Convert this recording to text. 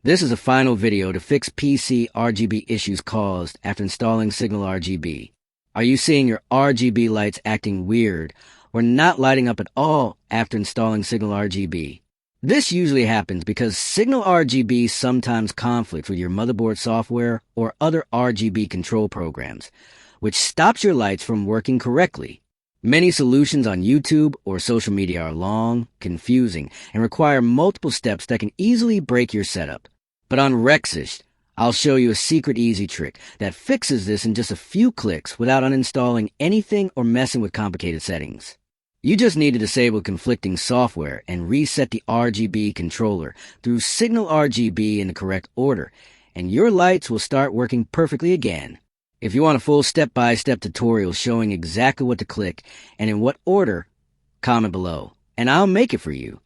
This is a final video to fix PC RGB issues caused after installing SignalRGB. Are you seeing your RGB lights acting weird or not lighting up at all after installing SignalRGB? This usually happens because SignalRGB sometimes conflicts with your motherboard software or other RGB control programs, which stops your lights from working correctly. Many solutions on YouTube or social media are long, confusing, and require multiple steps that can easily break your setup. But on Rexist, I'll show you a secret easy trick that fixes this in just a few clicks without uninstalling anything or messing with complicated settings. You just need to disable conflicting software and reset the RGB controller through SignalRGB in the correct order, and your lights will start working perfectly again. If you want a full step-by-step tutorial showing exactly what to click and in what order, comment below, and I'll make it for you.